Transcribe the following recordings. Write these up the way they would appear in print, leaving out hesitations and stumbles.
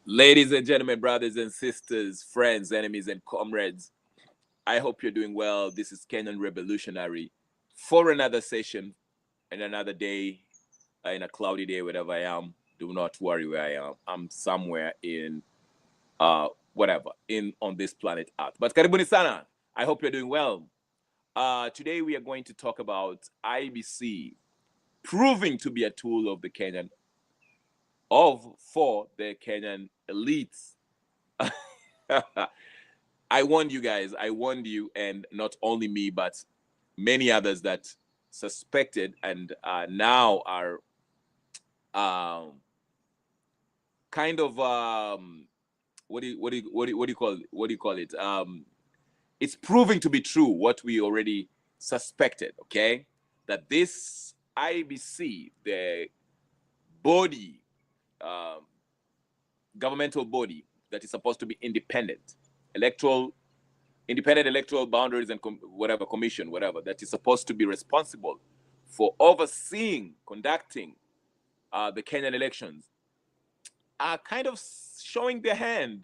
Ladies and gentlemen, brothers and sisters, friends, enemies, and comrades, I hope you're doing well. This is Kenyan Revolutionary for another session and another day in a cloudy day, wherever I am. Do not worry where I am. I'm somewhere in whatever, in on this planet Earth. But karibuni sana. I hope you're doing well. Today we are going to talk about IEBC proving to be a tool of the Kenyan for the Kenyan elites. I warned you guys. I warned you, and not only me, but many others that suspected and now are um, kind of what do you call it? It's proving to be true what we already suspected. Okay, that this IBC, the body, um, governmental body that is supposed to be independent electoral boundaries and whatever commission, whatever, that is supposed to be responsible for overseeing, conducting the Kenyan elections, are kind of showing their hand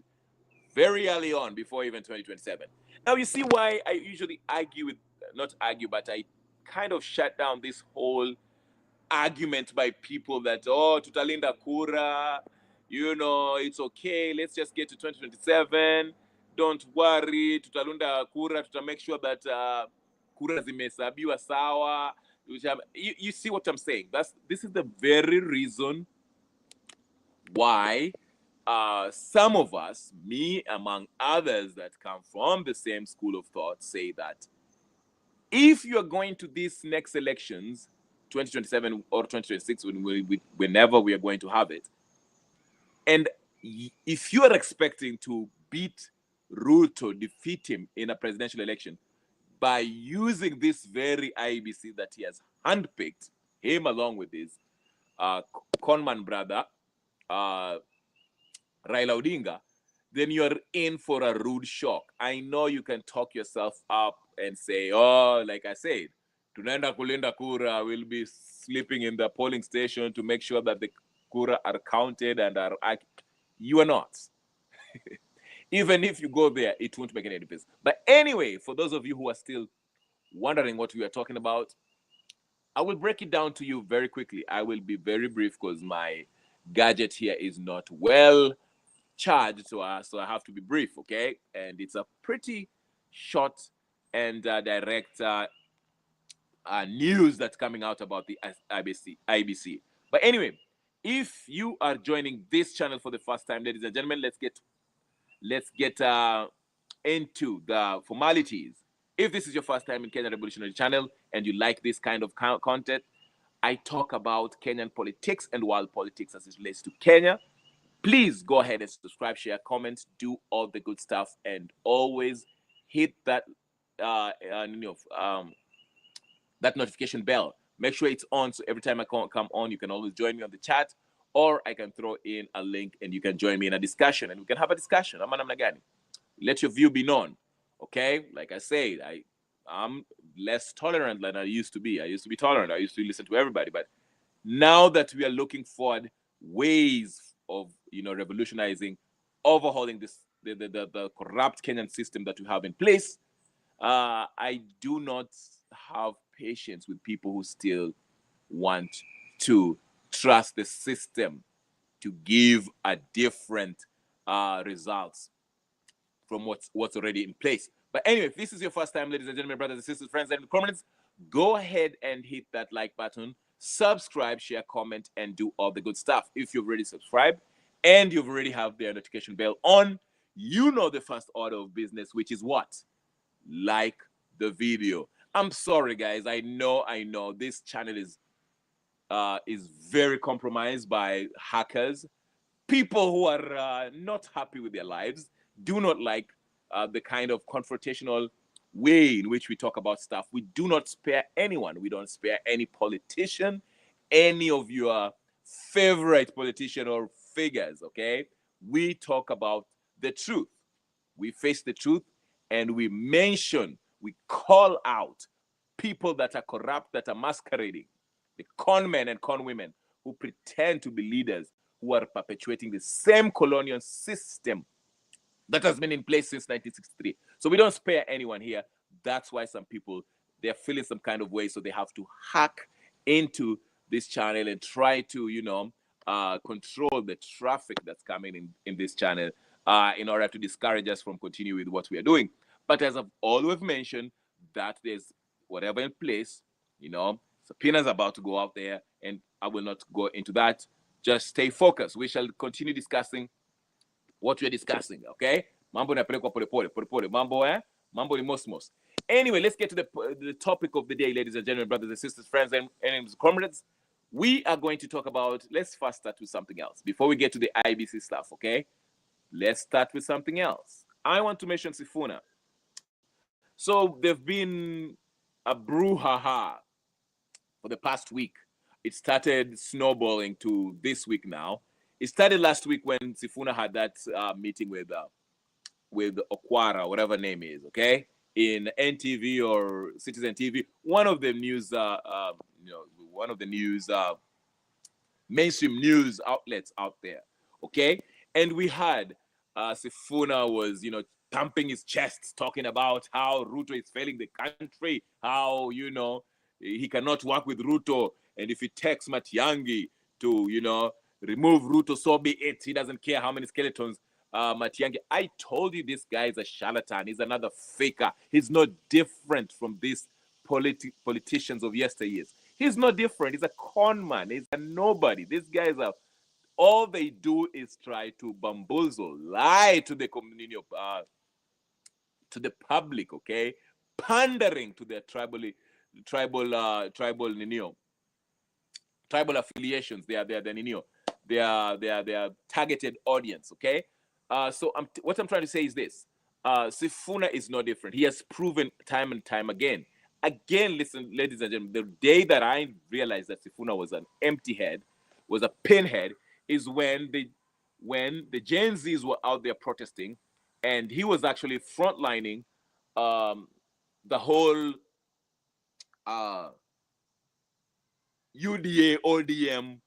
very early on before even 2027. Now, you see why I usually argue with, not argue, but I kind of shut down this whole argument by people that, oh, tutalinda kura, it's okay, let's just get to 2027, don't worry, tutalunda kura, tuta make sure that kura zimehesabiwa sawa. You see what I'm saying? This is the very reason why some of us, me among others that come from the same school of thought, say that if you're going to these next elections, 2027 or 2026, whenever we are going to have it, and if you are expecting to beat Ruto, defeat him in a presidential election by using this very IEBC that he has handpicked, him along with his conman brother, Raila Odinga, then you're in for a rude shock. I know you can talk yourself up and say, oh, like I said, tunaenda kulinda kura, will be sleeping in the polling station to make sure that the kura are counted and are... You are not. Even if you go there, it won't make any difference. But anyway, for those of you who are still wondering what we are talking about, I will break it down to you very quickly. I will be very brief because my gadget here is not well charged, so I have to be brief, okay? And it's a pretty short and direct news that's coming out about the IBC. But anyway, if you are joining this channel for the first time, ladies and gentlemen, let's get into the formalities. If this is your first time in Kenyan Revolutionary Channel and you like this kind of content, I talk about Kenyan politics and world politics as it relates to Kenya. Please go ahead and subscribe, share, comment, do all the good stuff, and always hit that that notification bell. Make sure it's on, so every time I come on, you can always join me on the chat, or I can throw in a link and you can join me in a discussion and we can have a discussion. Let your view be known. Okay? Like I said, I'm less tolerant than I used to be. I used to be tolerant. I used to listen to everybody. But now that we are looking forward ways of revolutionizing, overhauling the corrupt Kenyan system that we have in place, I do not have patience with people who still want to trust the system to give a different results from what's already in place. But anyway, if this is your first time, ladies and gentlemen, brothers and sisters, friends and comrades, go ahead and hit that like button, subscribe, share, comment, and do all the good stuff. If you've already subscribed and you've already have the notification bell on, you know the first order of business, which is what? Like the video. I'm sorry, guys. I know this channel is very compromised by hackers, people who are not happy with their lives, do not like the kind of confrontational way in which we talk about stuff. We do not spare anyone. We don't spare any politician, any of your favorite politician or figures, okay? We talk about the truth. We face the truth and we call out people that are corrupt, that are masquerading, the con men and con women who pretend to be leaders, who are perpetuating the same colonial system that has been in place since 1963. So we don't spare anyone here. That's why some people, they're feeling some kind of way, so they have to hack into this channel and try to, control the traffic that's coming in this channel in order to discourage us from continuing with what we are doing. But as I've always mentioned, that there's whatever in place, subpoenas about to go out there, and I will not go into that. Just stay focused. We shall continue discussing what we're discussing, okay? Mambo napelekwa pole. Mambo ni mosmos. Anyway, let's get to the topic of the day, ladies and gentlemen, brothers and sisters, friends and comrades. We are going to talk about, let's first start with something else before we get to the IEBC stuff, okay? Let's start with something else. I want to mention Sifuna. So there've been a brouhaha for the past week. It started snowballing to this week now. It started last week when Sifuna had that meeting with Okwara, whatever name is, okay, in NTV or Citizen TV, one of the news, one of the news mainstream news outlets out there, okay. And we had Sifuna was, thumping his chest, talking about how Ruto is failing the country, how he cannot work with Ruto, and if he takes Matiang'i to remove Ruto, so be it. He doesn't care how many skeletons Matiang'i. I told you this guy is a charlatan. He's another faker. He's not different from these politicians of yesteryears. He's not different. He's a con man. He's a nobody. These guys are, all they do is try to bamboozle, lie to the community, to the public, okay? Pandering to their tribal affiliations. They are targeted audience, okay? So what I'm trying to say is this. Sifuna is no different. He has proven time and time again. Again, listen, ladies and gentlemen, the day that I realized that Sifuna was an empty head, was a pinhead, is when the Gen Zs were out there protesting, and he was actually frontlining the whole UDA, ODM,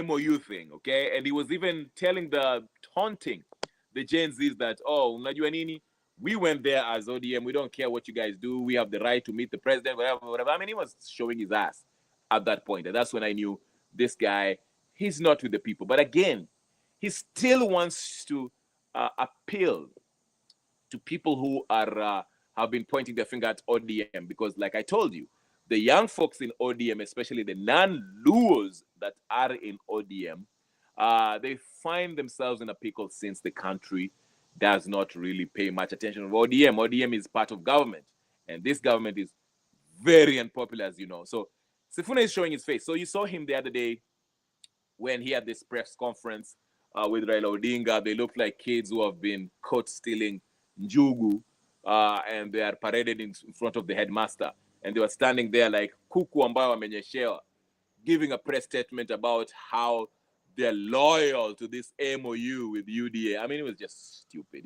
MOU thing, okay? And he was even taunting the Gen Zs that, oh, unajua nini? We went there as ODM. We don't care what you guys do. We have the right to meet the president, whatever. I mean, he was showing his ass at that point. And that's when I knew this guy, he's not with the people. But again, he still wants to appeal to people who have been pointing their finger at ODM. Because like I told you, the young folks in ODM, especially the non-Luos that are in ODM, they find themselves in a pickle since the country does not really pay much attention to ODM. ODM is part of government, and this government is very unpopular, as you know. So Sifuna is showing his face. So you saw him the other day when he had this press conference with Raila Odinga. They looked like kids who have been caught stealing njugu, and they are paraded in front of the headmaster. And they were standing there like kuku ambayo wamenyeshewa, giving a press statement about how they're loyal to this MOU with UDA. I mean, it was just stupid,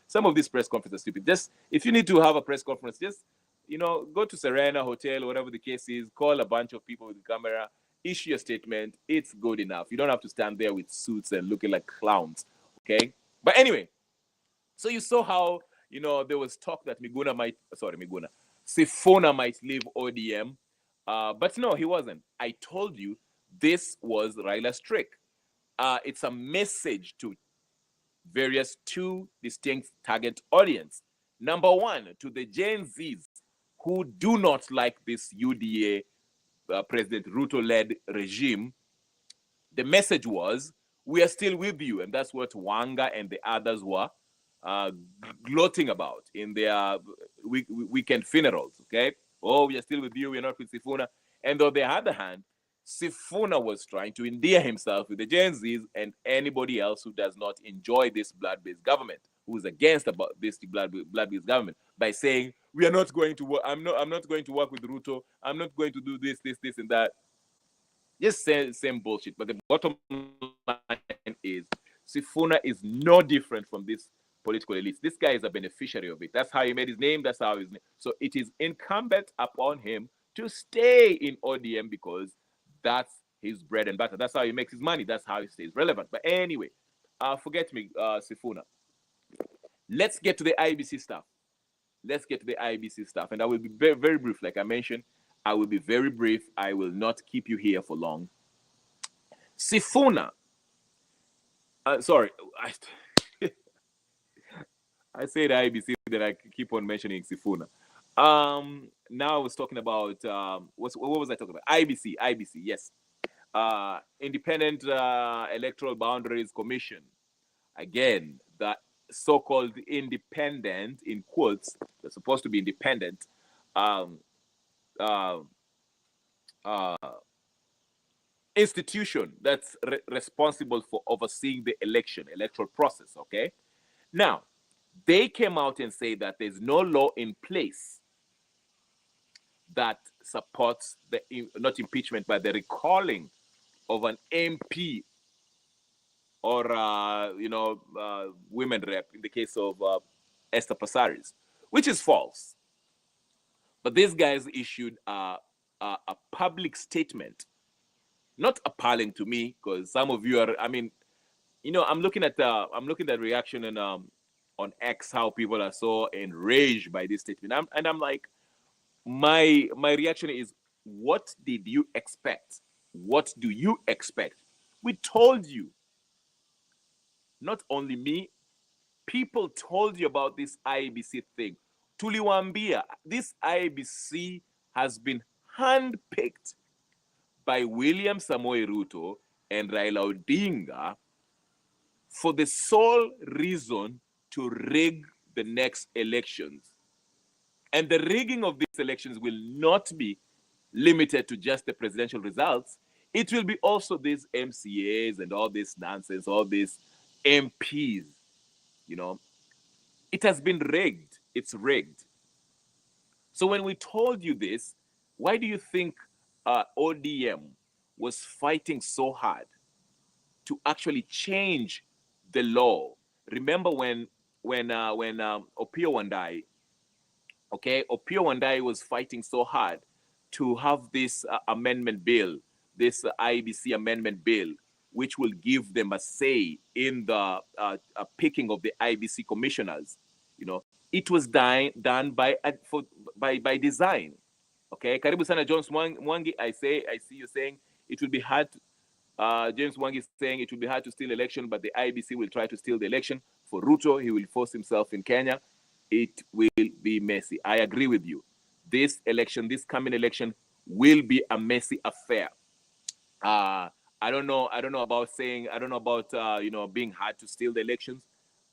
Some of these press conferences are stupid. Just, if you need to have a press conference, just, go to Serena Hotel, whatever the case is, call a bunch of people with the camera, issue a statement. It's good enough. You don't have to stand there with suits and looking like clowns, okay? But anyway, so you saw how, there was talk that Sifuna might leave ODM, but no, he wasn't. I told you this was Raila's trick. It's a message to various two distinct target audience. Number one, to the Gen Zs who do not like this UDA President Ruto-led regime. The message was, we are still with you. And that's what Wanga and the others were gloating about in their weekend funerals, okay? Oh, we are still with you, we're not with Sifuna. And on the other hand, Sifuna was trying to endear himself with the Gen Zs and anybody else who does not enjoy this blood-based government, who is against this blood-based government, by saying, we are not going to work, I'm not going to work with Ruto, I'm not going to do this, and that. Just same bullshit. But the bottom line is, Sifuna is no different from this political elites. This guy is a beneficiary of it. That's how he made his name. That's how his name. So it is incumbent upon him to stay in ODM because that's his bread and butter. That's how he makes his money. That's how he stays relevant. But anyway, forget me, Sifuna. Let's get to the IEBC stuff. Let's get to the IEBC stuff. And I will be very, very brief. Like I mentioned, I will be very brief. I will not keep you here for long. Sifuna. Sorry. I said IEBC, then I keep on mentioning Sifuna. Now I was talking about, what was I talking about? IEBC, yes. Independent Electoral Boundaries Commission. Again, the so-called independent, in quotes, they're supposed to be independent, institution that's responsible for overseeing the electoral process, okay? Now, they came out and say that there's no law in place that supports the, not impeachment, but the recalling of an MP or, women rep in the case of Esther Passaris, which is false. But these guys issued a public statement, not appalling to me, because some of you are, I'm looking at the reaction and on X, how people are so enraged by this statement. I'm like, my reaction is, what did you expect? What do you expect? We told you. Not only me, people told you about this IEBC thing. Tuliwambia, this IEBC has been handpicked by William Samoei Ruto and Raila Odinga for the sole reason to rig the next elections. And the rigging of these elections will not be limited to just the presidential results. It will be also these MCAs and all this nonsense, all these MPs. It has been rigged. It's rigged. So when we told you this, why do you think ODM was fighting so hard to actually change the law? Remember when Opiyo Wandayi, Opiyo Wandayi was fighting so hard to have this amendment bill, this IEBC amendment bill, which will give them a say in the picking of the IEBC commissioners. It was done by design. Okay, Karibu sana James Mwangi. I see you saying it will be hard. James Mwangi is saying it will be hard to steal election, but the IEBC will try to steal the election. For Ruto, he will force himself in Kenya. It will be messy. I agree with you. This coming election, will be a messy affair. I don't know about being hard to steal the elections.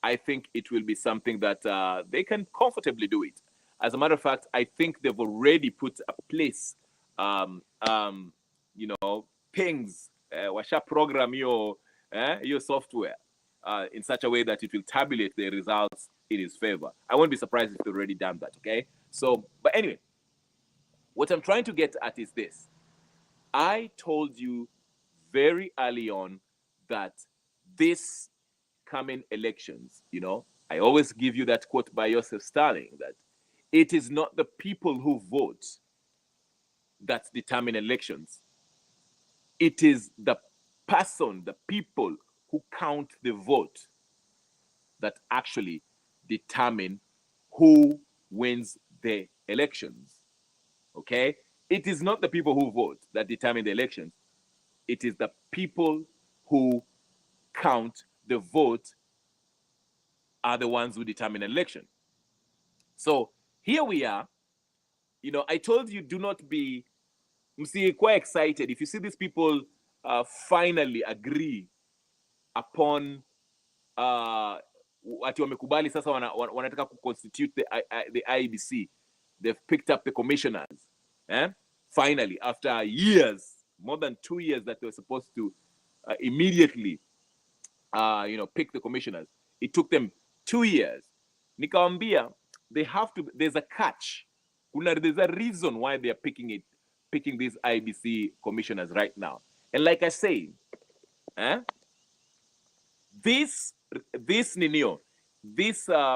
I think it will be something that they can comfortably do it. As a matter of fact, I think they've already put a place, pings, washa program your software in such a way that it will tabulate the results in his favor. I won't be surprised if they've already done that, okay? So, but anyway, what I'm trying to get at is this. I told you very early on that this coming elections, I always give you that quote by Joseph Stalin, that it is not the people who vote that determine elections. It is the people who count the vote that actually determine who wins the elections. Okay? It is not the people who vote that determine the elections. It is the people who count the vote are the ones who determine an election. So here we are. I told you, do not be quite excited. If you see these people finally agree upon ati wamekubali sasa wanataka constitute the IEBC. They've picked up the commissioners. Finally, after years, more than 2 years that they were supposed to immediately pick the commissioners. It took them 2 years. Nikawambia, there's a catch. There's a reason why they're picking these IEBC commissioners right now. And like I say, this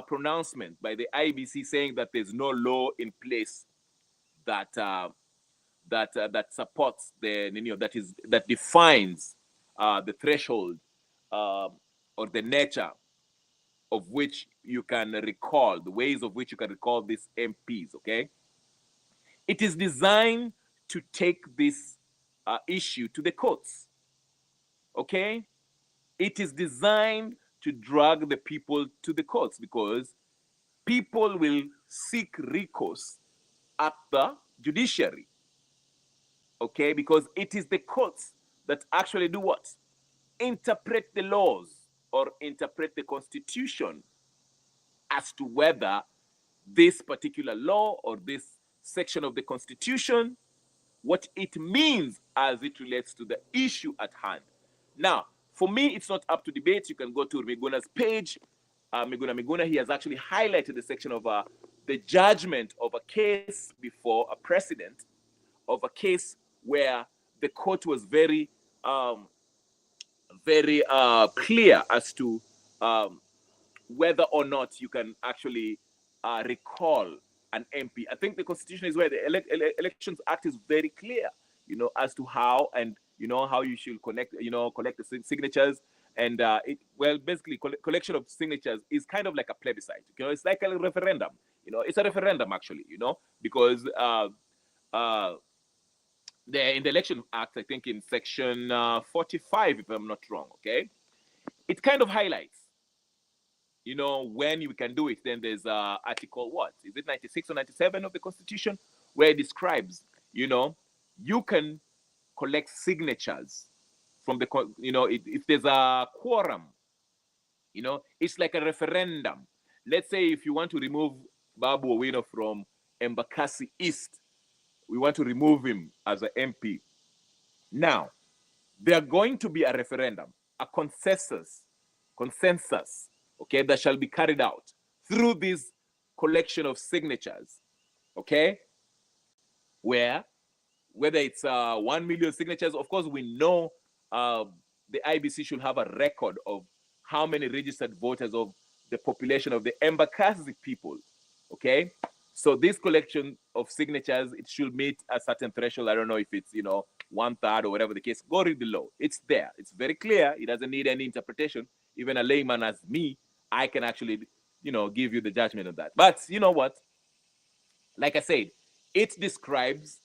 pronouncement by the IEBC saying that there's no law in place that that supports that defines the threshold or the nature of which you can recall, the ways of which you can recall these MPs. Okay, it is designed to take this issue to the courts. Okay, it is designed to drag the people to the courts because people will seek recourse at the judiciary. Okay, because it is the courts that actually do what? Interpret the laws or interpret the constitution as to whether this particular law or this section of the constitution, what it means as it relates to the issue at hand. Now, for me, it's not up to debate. You can go to Miguna's page. Miguna, he has actually highlighted the section of the judgment of a case before a precedent of a case where the court was very, very clear as to whether or not you can actually recall an MP. I think the Constitution is where the Elections Act is very clear, as to how and how you should collect the signatures. And basically, collection of signatures is kind of like a plebiscite. It's like a referendum. It's a referendum actually. Because in the Election Act, I think in section 45, if I'm not wrong, okay, it kind of highlights when you can do it. Then there's article, what is it, 96 or 97 of the Constitution, where it describes, you can collect signatures from the, if there's a quorum, it's like a referendum. Let's say if you want to remove Babu Owino from Embakasi East, we want to remove him as an MP. Now, there are going to be a referendum, a consensus, okay, that shall be carried out through this collection of signatures, okay, whether it's 1 million signatures. Of course, we know the IEBC should have a record of how many registered voters of the population of the Embakasi people, okay? So this collection of signatures, it should meet a certain threshold. I don't know if it's, 1/3 or whatever the case. Go read the law. It's there. It's very clear. It doesn't need any interpretation. Even a layman as me, I can actually, give you the judgment of that. But you know what? Like I said, it describes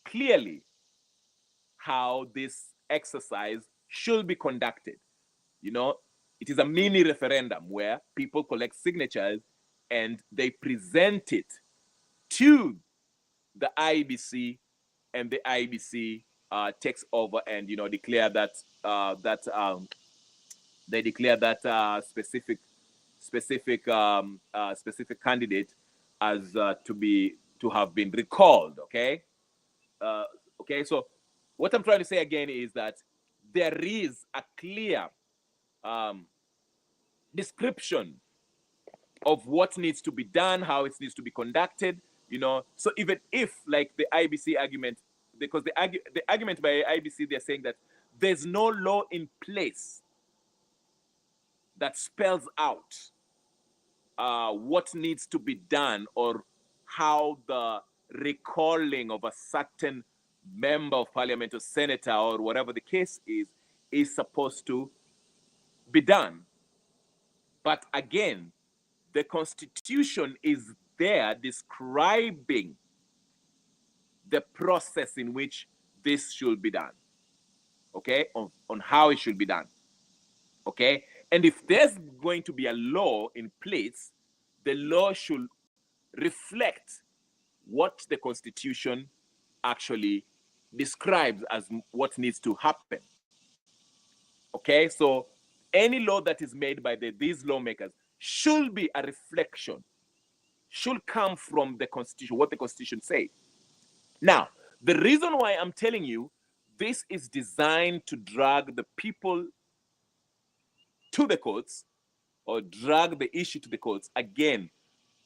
clearly how this exercise should be conducted. It is a mini referendum where people collect signatures and they present it to the IEBC, and the IEBC takes over and declare that they declare that specific candidate as to have been recalled. Okay, okay. So what I'm trying to say again is that there is a clear description of what needs to be done, how it needs to be conducted, So even if, like the IEBC argument, because the argument by IEBC, they're saying that there's no law in place that spells out what needs to be done or how the recalling of a certain member of parliament or senator or whatever the case is supposed to be done. But again, the Constitution is there describing the process in which this should be done, okay, on how it should be done, okay? And if there's going to be a law in place, the law should reflect what the Constitution actually describes as what needs to happen, okay? So any law that is made by these lawmakers should be a reflection, should come from the Constitution, what the Constitution says. Now, the reason why I'm telling you this is designed to drag the people to the courts or drag the issue to the courts, again,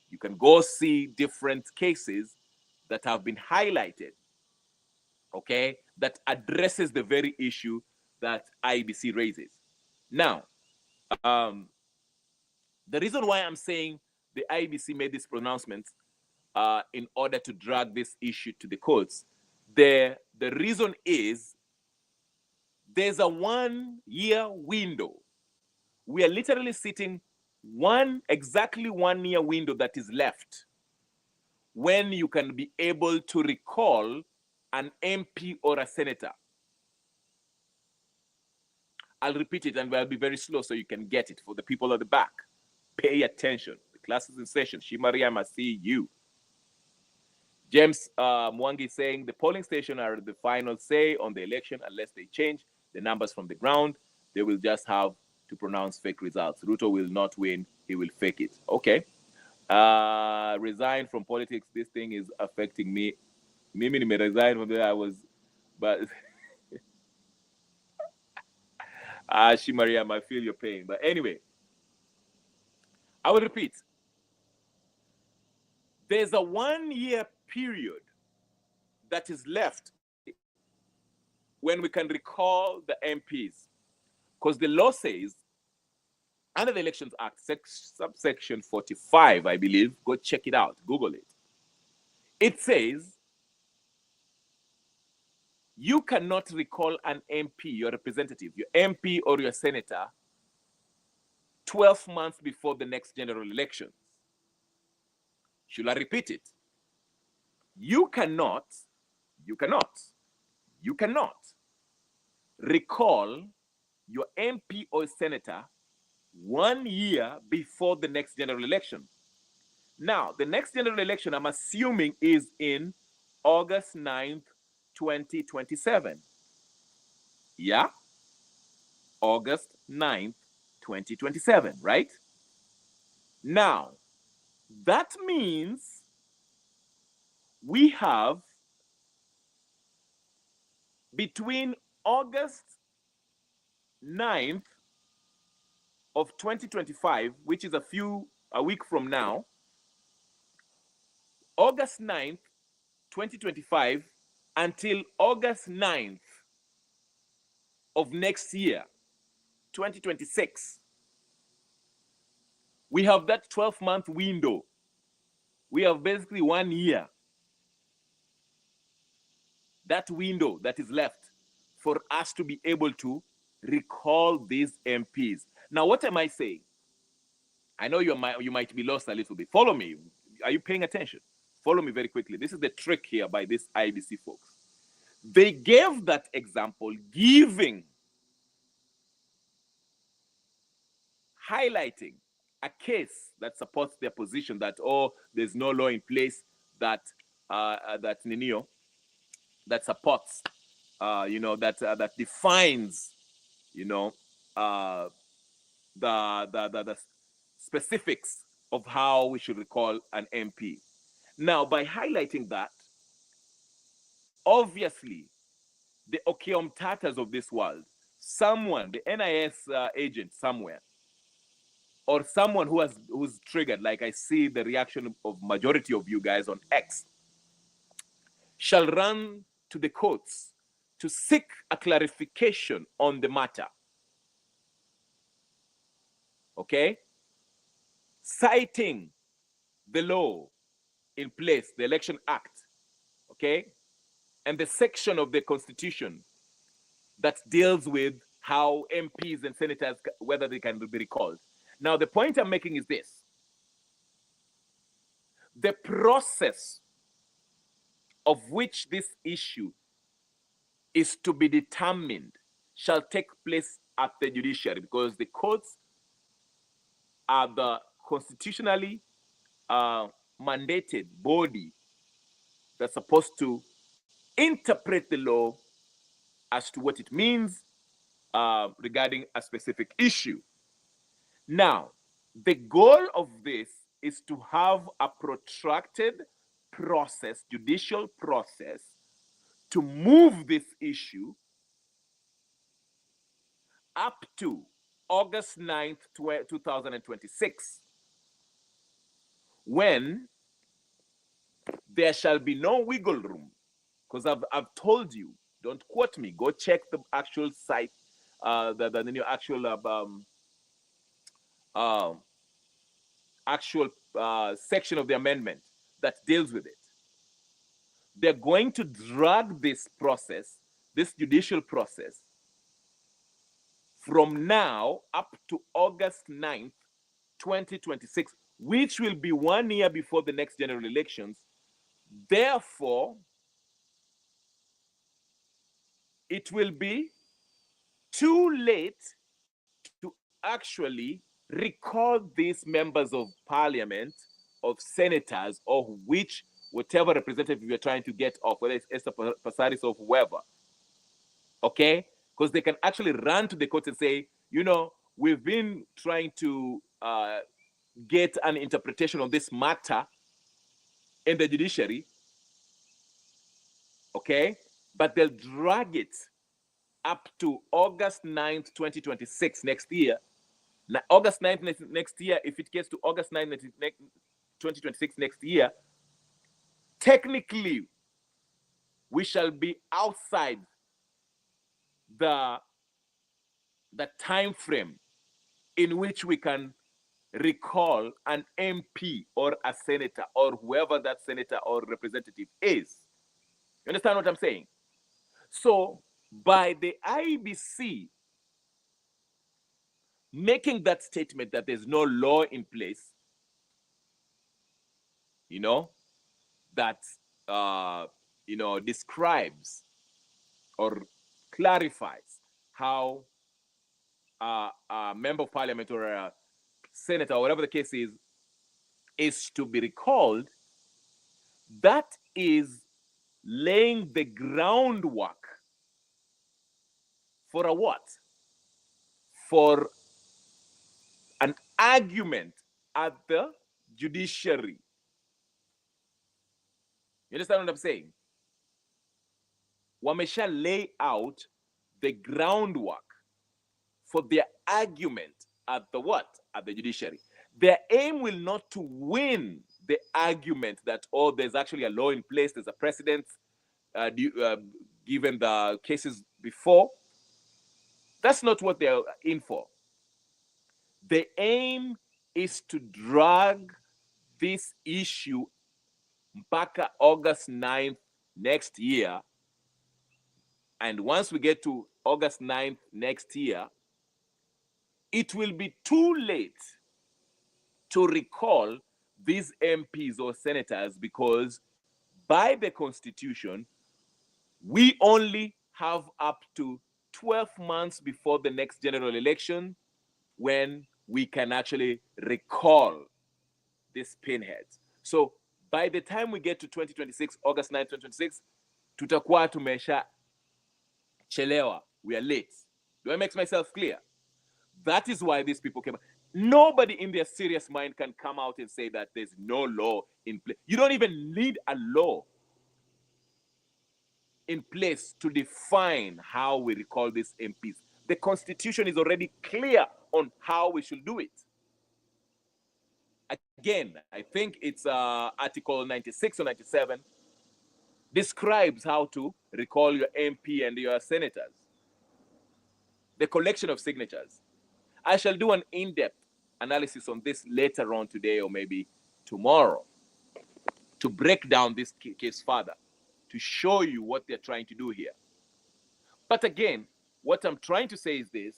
you can go see different cases that have been highlighted, okay, that addresses the very issue that IEBC raises. Now, the reason why I'm saying the IEBC made these pronouncements in order to drag this issue to the courts. The reason is there's a 1-year window. We are literally sitting exactly 1 year window that is left when you can be able to recall an MP or a senator. I'll repeat it and I'll be very slow so you can get it. For the people at the back, pay attention. The class is in session. Shimariam, I see you. James Mwangi saying the polling station are the final say on the election unless they change the numbers from the ground. They will just have to pronounce fake results. Ruto will not win. He will fake it. Okay. Resign from politics. This thing is affecting me. Mimi resign from there. I was, but Shimariam, I feel your pain. But anyway, I will repeat. There's a 1-year period that is left when we can recall the MPs. Because the law says, under the Elections Act, subsection 45, I believe, go check it out, Google it. It says, you cannot recall an MP, your representative, your MP or your senator, 12 months before the next general elections. Should I repeat it? You cannot recall your MP or senator 1 year before the next general election. Now, the next general election, I'm assuming, is in August 9th, 2027. Yeah? August 9th, 2027, right? Now, that means we have between August 9th of 2025, which is a week from now, August 9th, 2025, until August 9th of next year, 2026. We have that 12-month window. We have basically 1 year. That window that is left for us to be able to recall these MPs. Now, what am I saying? I know you might be lost a little bit. Follow me. Are you paying attention? Follow me very quickly. This is the trick here by these IEBC folks. They gave that example, highlighting a case that supports their position that, oh, there's no law in place that supports, that defines, the specifics of how we should recall an MP. Now, by highlighting that, obviously, the Okeom Tatas of this world, someone, the NIS agent somewhere, or someone who's triggered, like I see the reaction of majority of you guys on X, shall run to the courts to seek a clarification on the matter. Okay? Citing the law in place, the Election Act, okay? And the section of the Constitution that deals with how MPs and senators, whether they can be recalled. Now, the point I'm making is this. The process of which this issue is to be determined shall take place at the judiciary, because the courts are the constitutionally mandated body that's supposed to interpret the law as to what it means regarding a specific issue. Now, the goal of this is to have a protracted process, judicial process, to move this issue up to August 9th, 2026, when there shall be no wiggle room. Because I've told you, don't quote me, go check the actual site, the actual section of the amendment that deals with it. They're going to drag this process, this judicial process, from now up to August 9th, 2026, which will be 1 year before the next general elections. Therefore, it will be too late to actually recall these members of parliament, of senators, or whatever representative you're trying to get off, whether it's Esther Passaris or whoever. Okay? Because they can actually run to the court and say, you know, we've been trying to get an interpretation of this matter in the judiciary. Okay? But they'll drag it up to August 9th, 2026, next year. Now, August 9th next year, if it gets to August 9th, 2026 next year, technically, we shall be outside the time frame in which we can recall an MP or a senator or whoever that senator or representative is. You understand what I'm saying? So, by the IEBC making that statement that there's no law in place, you know, that, you know, describes or clarifies how a member of parliament or a senator, or whatever the case is to be recalled, that is laying the groundwork for a what? For an argument at the judiciary. You understand what I'm saying? Wamesha lay out the groundwork for their argument at the what? At the judiciary. Their aim will not to win the argument that, oh, there's actually a law in place, there's a precedent given the cases before. That's not what they're in for. The aim is to drag this issue back August 9th next year. And once we get to August 9th next year, it will be too late to recall these MPs or senators, because by the Constitution, we only have up to 12 months before the next general election when we can actually recall these pinheads. So by the time we get to 2026, August 9, 2026, tutakuwa tumesha chelewa. We are late. Do I make myself clear? That is why these people came. Nobody in their serious mind can come out and say that there's no law in place. You don't even need a law in place to define how we recall these MPs. The Constitution is already clear on how we should do it. Again, I think it's Article 96 or 97 describes how to recall your MP and your senators. The collection of signatures. I shall do an in-depth analysis on this later on today or maybe tomorrow to break down this case further, to show you what they're trying to do here. But again, what I'm trying to say is this: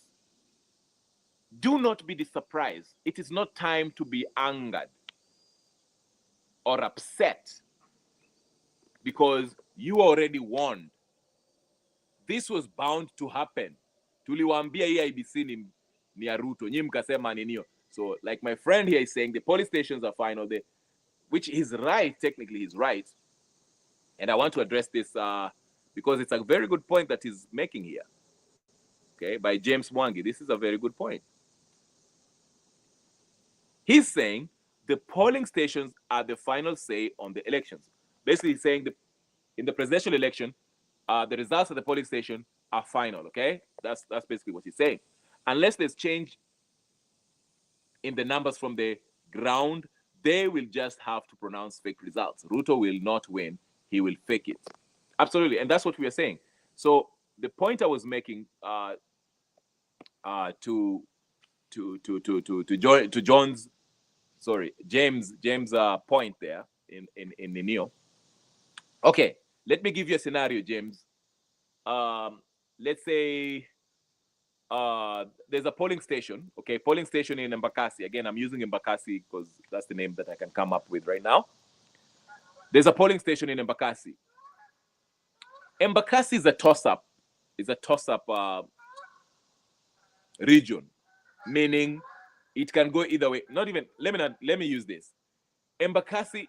do not be surprised. It is not time to be angered or upset because you already warned. This was bound to happen. Tuliwaambia IEBC ni ya Ruto, nyinyi mkasema ninio. So like my friend here is saying, the police stations are fine, which is right, technically he's right. And I want to address this because it's a very good point that he's making here. Okay, by James Mwangi. This is a very good point. He's saying the polling stations are the final say on the elections. Basically, he's saying in the presidential election, the results of the polling station are final, okay? That's basically what he's saying. Unless there's change in the numbers from the ground, they will just have to pronounce fake results. Ruto will not win. He will fake it. Absolutely, and that's what we are saying. So the point I was making to James' point there in Ninio. Okay, let me give you a scenario, James. Let's say there's a polling station. Okay, polling station in Embakasi. Again, I'm using Embakasi because that's the name that I can come up with right now. There's a polling station in Embakasi. Embakasi is a toss-up. It's a toss-up region, meaning it can go either way. Not even, let me use this. Embakasi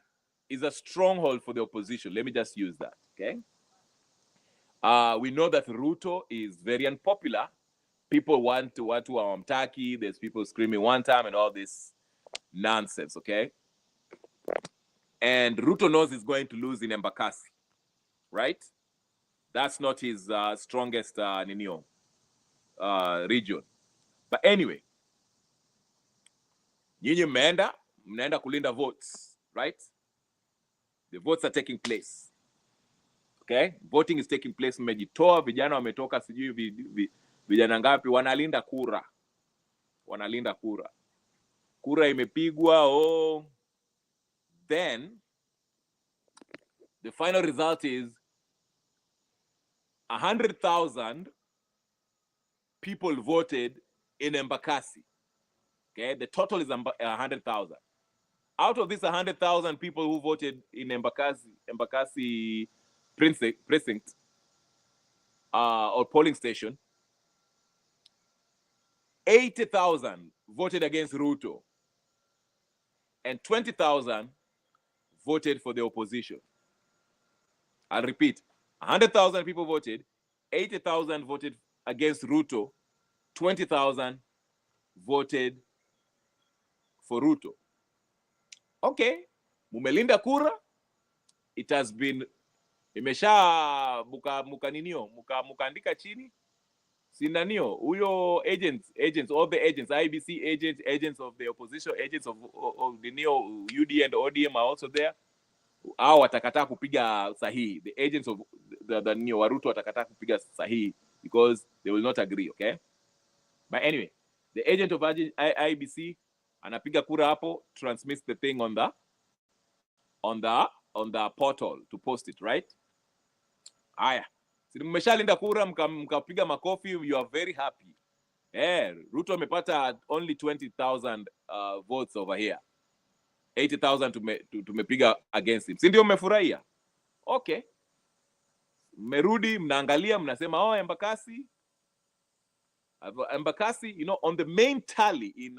is a stronghold for the opposition. Let me just use that, okay? We know that Ruto is very unpopular. People want to Mtaki. There's people screaming one time and all this nonsense, okay? And Ruto knows he's going to lose in Embakasi, right? That's not his strongest Ninio region. But anyway, nyinyi mnaenda kulinda votes, right? The votes are taking place. Okay? Voting is taking place. Mmejitoa, vijana wametoka sijui vijana ngapi wanalinda kura. Wanalinda kura. Kura imepigwa, then the final result is 100,000 people voted in Embakasi. Okay? The total is 100,000. Out of this 100,000 people who voted in Embakasi precinct or polling station, 80,000 voted against Ruto and 20,000 voted for the opposition. I'll repeat, 100,000 people voted, 80,000 voted against Ruto, 20,000 voted for Ruto. Okay, mumelinda kura, it has been, imesha mukaandika chini, sinanio, uyo agents, all the agents, IEBC agents of the opposition, agents of the Neo, UD and ODM are also there. Hao watakataa kupiga sahihi. The agents of the Neo Waruto watakataa kupiga sahihi because they will not agree, okay? But anyway, the agent of IEBC anapiga kura hapo, transmits the thing on the portal to post it, right? Aya. Si mmeshalinda kura mkapiga makofi, you are very happy. Ruto amepata only 20,000 votes over here. 80,000 tumepiga against him. Si ndio mmefurahia? Okay. Mmerudi mnaangalia mnasema Embakasi. Embakasi, you know, on the main tally in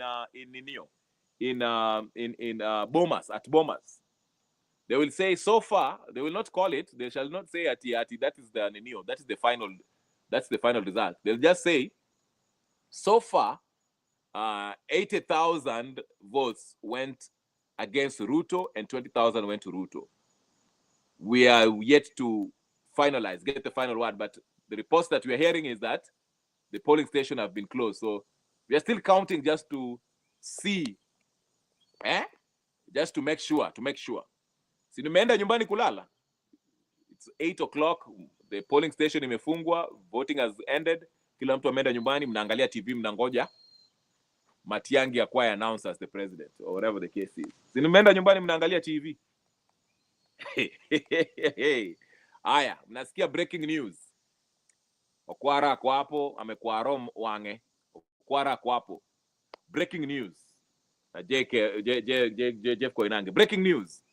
Bomas, at Bomas, they will say so far, they will not call it, they shall not say ati that is the Ninio, that's the final result. They'll just say so far 80,000 votes went against Ruto and 20,000 went to Ruto. We are yet to finalize, get the final word, but the reports that we are hearing is that the polling station have been closed. So we are still counting just to see, just to make sure. Si nimeenda nyumbani kulala. It's 8 o'clock, the polling station imefungwa, voting has ended. Kila mtu ameenda nyumbani, mnaangalia TV, mnangoja Matiang'i acquire announced as the president or whatever the case is. Si nimeenda nyumbani mnaangalia TV. Aya, mnasikia breaking news. Okwara kwa hapo, amekuaro Wange. Okwara kwa hapo. Breaking news. Jeff Koinange. Breaking news.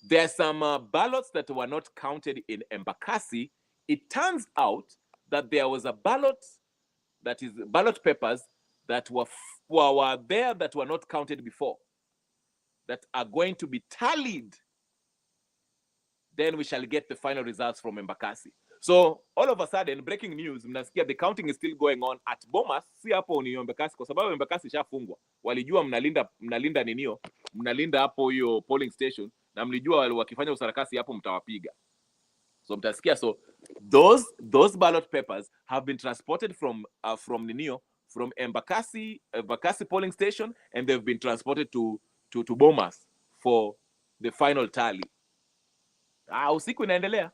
There are some ballots that were not counted in Embakasi. It turns out that there was a ballot, that is ballot papers that were there that were not counted before, that are going to be tallied. Then we shall get the final results from Embakasi. So all of a sudden, breaking news, mnasikia the counting is still going on at Bomas, si hapo ni Embakasi, kwa sababu Embakasi shafungwa. Walijua mnalinda ninio, mnalinda hapo hiyo polling station, na mlijua wakifanya usarakasi hapo mtawapiga. So mtasikia, so those ballot papers have been transported from Ninio, from Embakasi polling station, and they've been transported to Bomas for the final tally. Usiku inaendelea.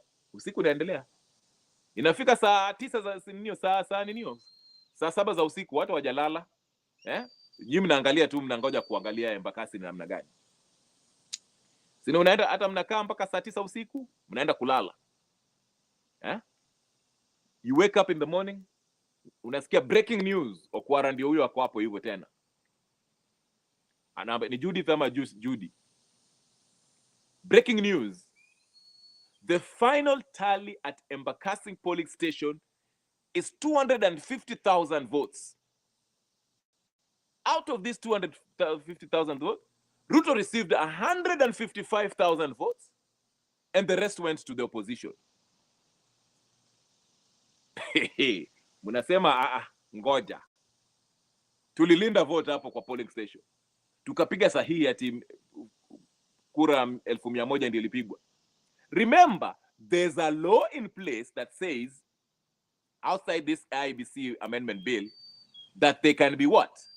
Inafika saa 9 za Ninio, saa Ninio. Saa 7 za usiku watu wajalala. Nyinyi mnaangalia tu, mnangoja kuangalia Embakasi ni namna gani. Sina unaenda hata mnakaa mpaka saa 9 usiku, mnaenda kulala. You wake up in the morning, unasikia breaking news, Okwara ndio huyo ako hapo hivyo tena. Anaambia ni Judy ama Judy. Breaking news. The final tally at Embakasi polling station is 250,000 votes. Out of these 250,000 votes, Ruto received 155,000 votes, and the rest went to the opposition. Munasema ngoja. Tulilinda vote hapo kwa polling station. Tukapiga sahihi ati kura 1,100 ndio ilipigwa. Remember, there's a law in place that says outside this IEBC amendment bill that they can be what?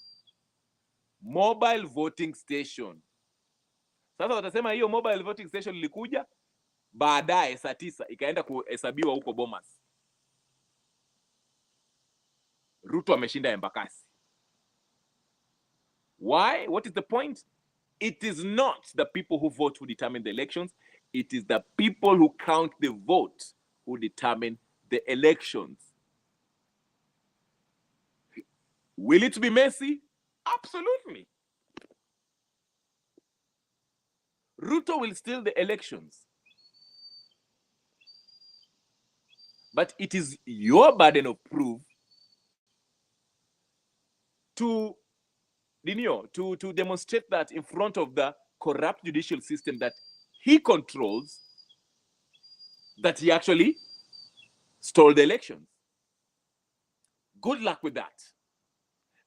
Mobile voting station. Sasa watasema hiyo mobile voting station ilikuja baadaye saa 9 ikaenda kuhesabiwa huko Bomas. Ruto ameshinda Embakasi. Why? What is the point? It is not the people who vote who determine the elections. It is the people who count the vote who determine the elections. Will it be messy? Absolutely. Ruto will steal the elections. But it is your burden of proof to demonstrate that in front of the corrupt judicial system that he controls, that he actually stole the elections. Good luck with that.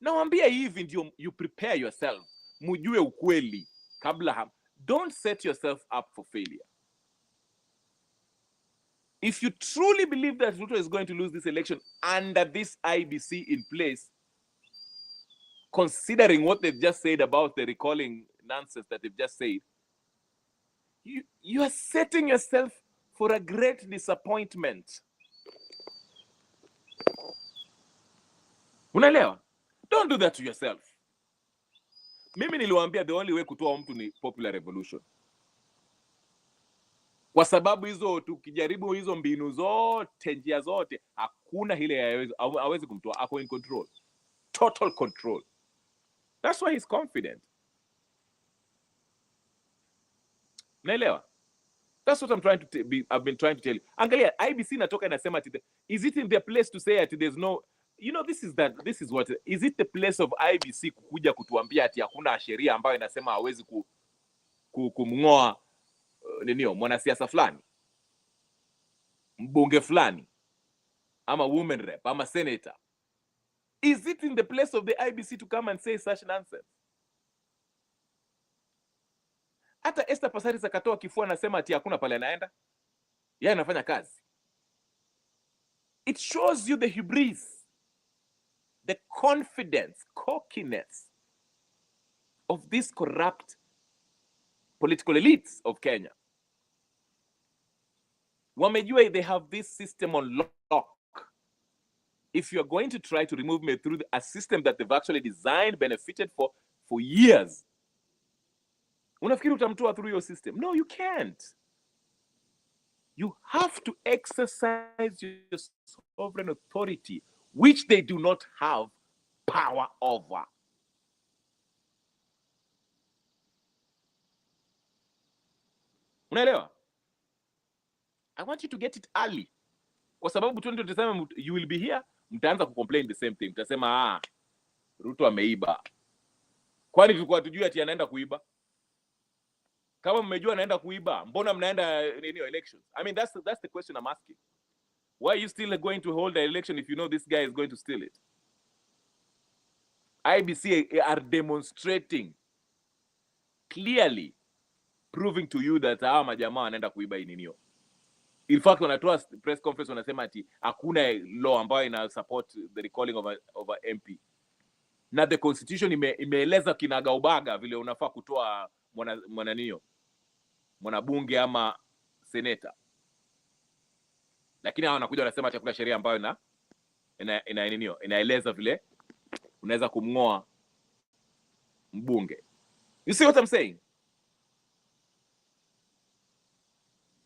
Nawambia hivi ndio you prepare yourself. Mujue ukweli kabla don't set yourself up for failure. If you truly believe that Ruto is going to lose this election under this IEBC in place, considering what they've just said about the recalling nonsense that they've just said, you are setting yourself for a great disappointment. Unaelewa? Don't do that to yourself. Mimi niliwaambia the only way kutoa mtu ni popular revolution. Kwa sababu hizo tukijaribu hizo mbinu zote, njia zote, hakuna ile hawezi kumtoa. Ako in control. Total control. That's why he's confident. Naelewa? That's what I've been trying to tell you. Angalia, IEBC natoka inasema ati, is it in their place to say ati there's no, this is what, is it the place of IEBC kukuja kutuambia ati hakuna sheria ambayo inasema hawezi kumngoa mwanasiasa fulani, mbunge fulani, ama women rep, ama senator? Is it in the place of the IEBC to come and say such nonsense? Hata Esther Passaris akatoa kifua anasema ati hakuna pale anaenda. Yeye anafanya kazi. It shows you the hubris, the confidence, cockiness of these corrupt political elites of Kenya. Wamejua they have this system on lock. If you're going to try to remove me through a system that they've actually designed, benefited for years, unafikiri utamtoa through your system? No, you can't. You have to exercise your sovereign authority, which they do not have power over. Unaelewa? I want you to get it early. Kwa sababu 2027 you will be here, mtaanza kucomplain the same thing. Mtasema Ruto ameiba. Kwani tulikuwa tujui ati anaenda kuiba? Kama mmejua anaenda kuiba, mbona mnaenda elections? I mean, that's the question I'm asking. Why are you still going to hold the election if you know this guy is going to steal it? IEBC are demonstrating clearly, proving to you that hawa majamaa wanaenda kuiba ininio. In fact, wanatoa press conference wanasema ati hakuna law ambayo ina support the recalling of a MP. Na the constitution imeeleza kinagaubaga vile unafaa kutoa mwanabunge ama seneta. Lakini hao wanakuja wanasema ati kuna sheria ambayo inaeleza vile unaweza kumngoa mbunge. You see what I'm saying?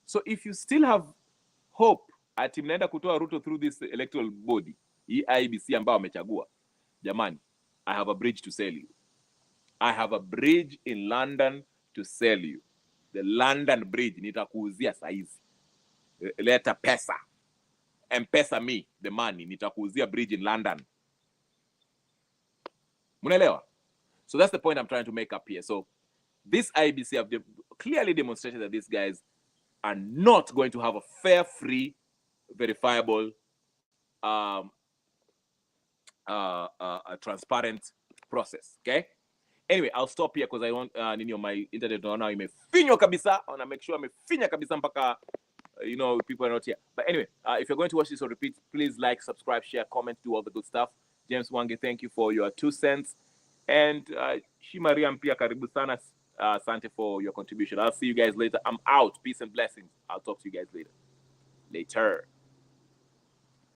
So if you still have hope ati mnaenda kutoa Ruto through this electoral body, IEBC ambao wamechagua, jamani, I have a bridge to sell you. I have a bridge in London to sell you. The London Bridge nitakuuzia saizi. Leta pesa. M-Pesa me the money, nitakuuzia bridge in London. Munaelewa? So that's the point I'm trying to make up here. So this IEBC have clearly demonstrated that these guys are not going to have a fair, free, verifiable, a transparent process. Okay. Anyway, I'll stop here because I want my internet now imefinywa kabisa. I want to make sure imefinya kabisa mpaka people are not here. But anyway, if you're going to watch this on repeat, please like, subscribe, share, comment, do all the good stuff. James Wange, thank you for your 2 cents. And Shimariam pia karibu sana. Asante for your contribution. I'll see you guys later. I'm out. Peace and blessings. I'll talk to you guys later.